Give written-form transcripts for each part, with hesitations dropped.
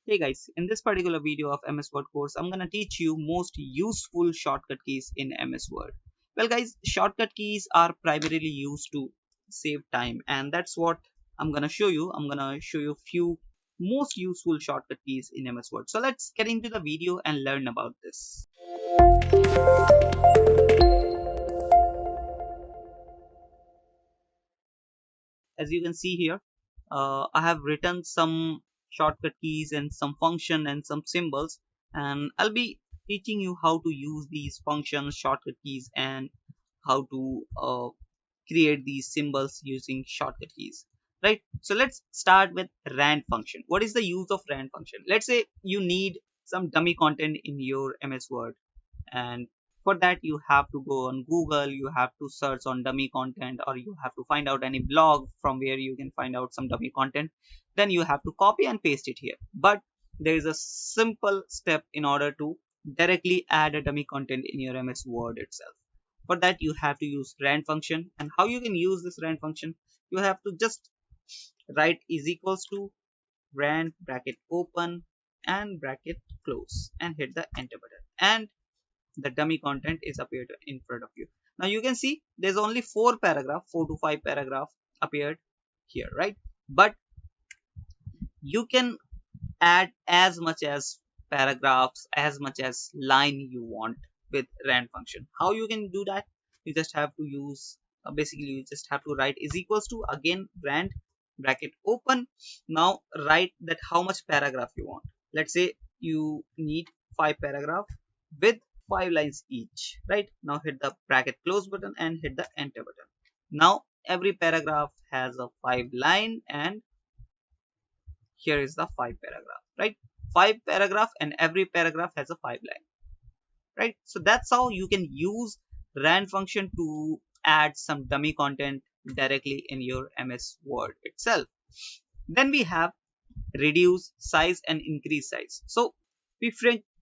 Hey guys, in this particular video of MS Word course, I'm gonna teach you most useful shortcut keys in MS Word. Well guys, shortcut keys are primarily used to save time, and that's what I'm gonna show you. I'm gonna show you few most useful shortcut keys in MS Word. So let's get into the video and learn about this. As you can see here, I have written some shortcut keys and some function and some symbols, and I'll be teaching you how to use these functions, shortcut keys, and how to create these symbols using shortcut keys, right? So let's start with rand function. What is the use of rand function? Let's say you need some dummy content in your MS Word, and for that you have to go on Google, you have to search on dummy content, or you have to find out any blog from where you can find out some dummy content. Then you have to copy and paste it here, but there is a simple step in order to directly add a dummy content in your MS Word itself. For that you have to use rand function. And how you can use this rand function? You have to just write is equals to rand bracket open and bracket close and hit the enter button, and the dummy content is appeared in front of you. Now you can see there's only four to five paragraph appeared here, right? But you can add as much as paragraphs, as much as line you want with rand function. How you can do that? You just have to use basically you just have to write is equals to again rand bracket open. Now write that how much paragraph you want. Let's say you need five paragraph with five lines each, right? Now hit the bracket close button and hit the enter button. Now every paragraph has a five line, and here is the five paragraph, right? Five paragraph, and every paragraph has a five line, right? So that's how you can use rand function to add some dummy content directly in your MS Word itself. Then we have reduce size and increase size. So we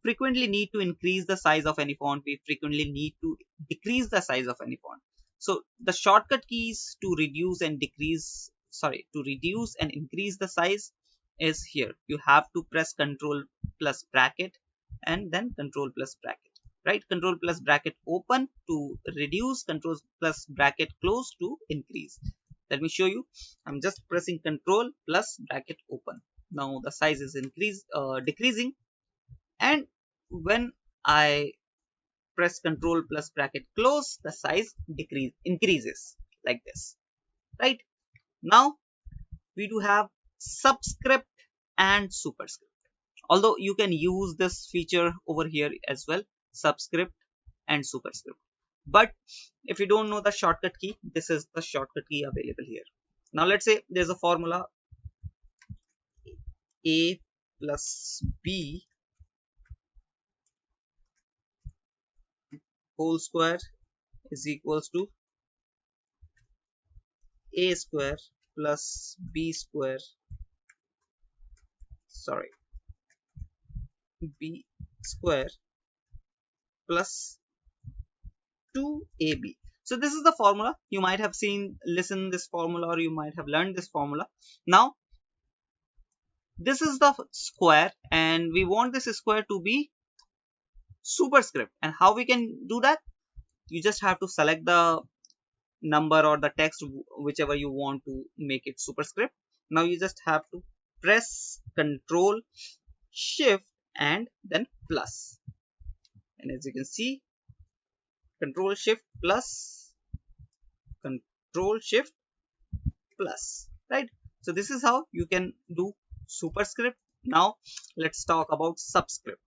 frequently need to increase the size of any font, we frequently need to decrease the size of any font. So the shortcut keys to reduce and increase the size is here. You have to press control plus bracket and then control plus bracket, right? Control plus bracket open to reduce, control plus bracket close to increase. Let me show you. I'm just pressing control plus bracket open. Now the size is decreasing, and when I press control plus bracket close, the size increases like this, right? Now we do have subscript and superscript. Although you can use this feature over here as well, subscript and superscript. But if you don't know the shortcut key, this is the shortcut key available here. Now let's say there's a formula a plus b whole square is equals to a square plus b square, b square plus 2ab. So this is the formula. You might have listened this formula, or you might have learned this formula. Now this is the square, and we want this square to be superscript. And how we can do that? You just have to select the number or the text, whichever you want to make it superscript. Now you just have to press control shift and then plus, and as you can see, control shift plus, control shift plus, right? So this is how you can do superscript. Now let's talk about subscript.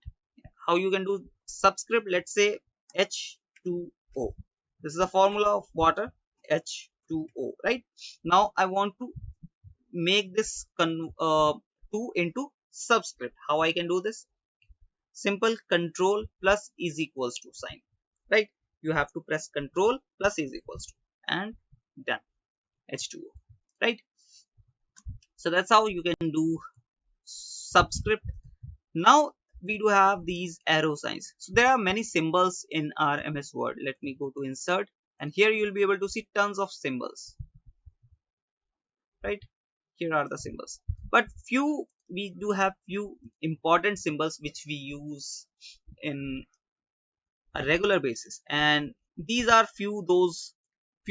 How you can do subscript? Let's say H2O. This is the formula of water, H2O, right? Now I want to make this 2 into subscript. How I can do this? Simple, control plus is equals to sign, right? You have to press control plus is equals to, and done, H2O, right? So that's how you can do subscript. Now we do have these arrow signs. So there are many symbols in our MS Word. Let me go to insert, and here you will be able to see tons of symbols, right? Here are the symbols, but few we do have few important symbols which we use in a regular basis, and these are few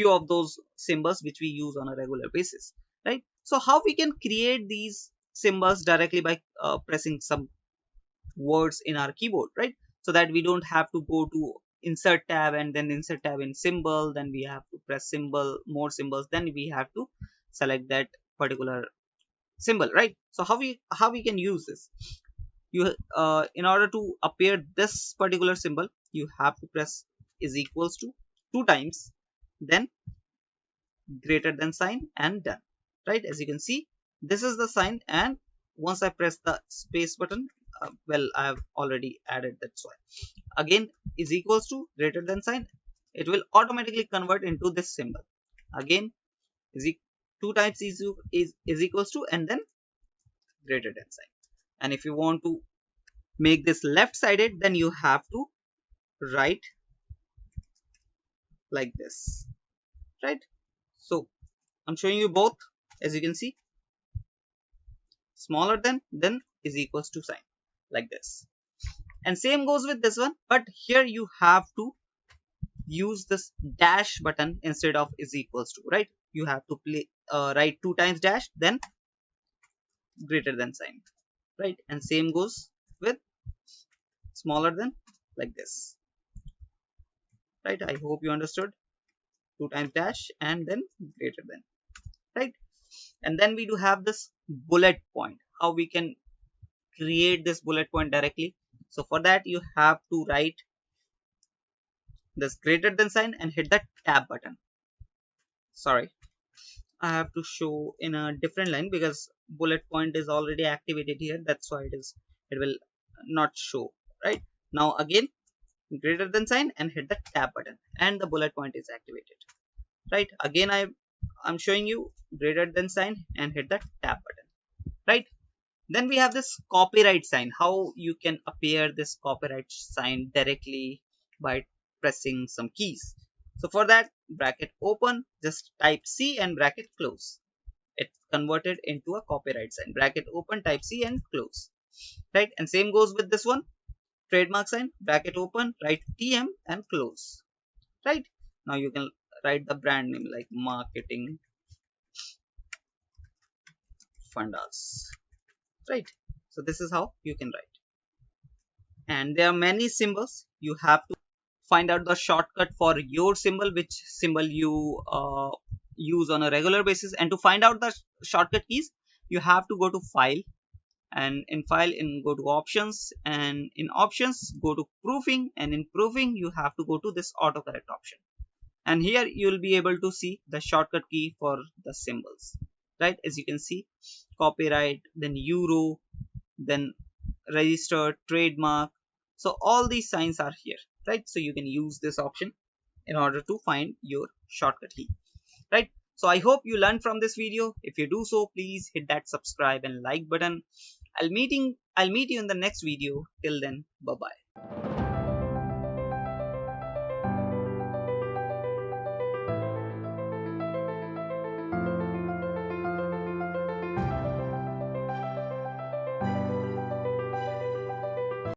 of those symbols which we use on a regular basis, right? So how we can create these symbols directly by pressing some words in our keyboard, right? So that we don't have to go to insert tab and then insert tab in symbol, then we have to press symbol, more symbols, then we have to select that particular symbol, right? So how we can use this? You in order to appear this particular symbol, you have to press is equals to two times, then greater than sign and done, right? As you can see, this is the sign, and once I press the space button, well, I have already added, that's why. Again, is equals to greater than sign, it will automatically convert into this symbol. Again, is two times is equals to, and then greater than sign. And if you want to make this left sided, then you have to write like this, right? So I'm showing you both. As you can see, smaller than, then is equals to sign, like this. And same goes with this one, but here you have to use this dash button instead of is equals to, right? You have to write two times dash, then greater than sign, right? And same goes with smaller than, like this, right? I hope you understood. Two times dash and then greater than, right? And then we do have this bullet point, how we can create this bullet point directly. So for that, you have to write this greater than sign and hit the tab button. Sorry, I have to show in a different line because bullet point is already activated here, that's why it will not show, right? Now again, greater than sign and hit the tab button, and the bullet point is activated, right? Again, I'm showing you greater than sign and hit the tab button, right? Then we have this copyright sign, how you can appear this copyright sign directly by pressing some keys. So for that, bracket open, just type C and bracket close. It's converted into a copyright sign. Bracket open, type C and close, right? And same goes with this one, trademark sign, bracket open, write TM and close, right? Now you can write the brand name like marketing Fundas, right? So this is how you can write. And there are many symbols. You have to find out the shortcut for your symbol, which symbol you use on a regular basis. And to find out the shortcut keys, you have to go to file, and in file, go to options, and in options go to proofing, and in proofing you have to go to this autocorrect option, and here you will be able to see the shortcut key for the symbols, right? As you can see, copyright, then euro, then registered, trademark. So all these signs are here, right? So you can use this option in order to find your shortcut key, right? So I hope you learned from this video. If you do so, please hit that subscribe and like button. I'll meet you in the next video. Till then, bye bye.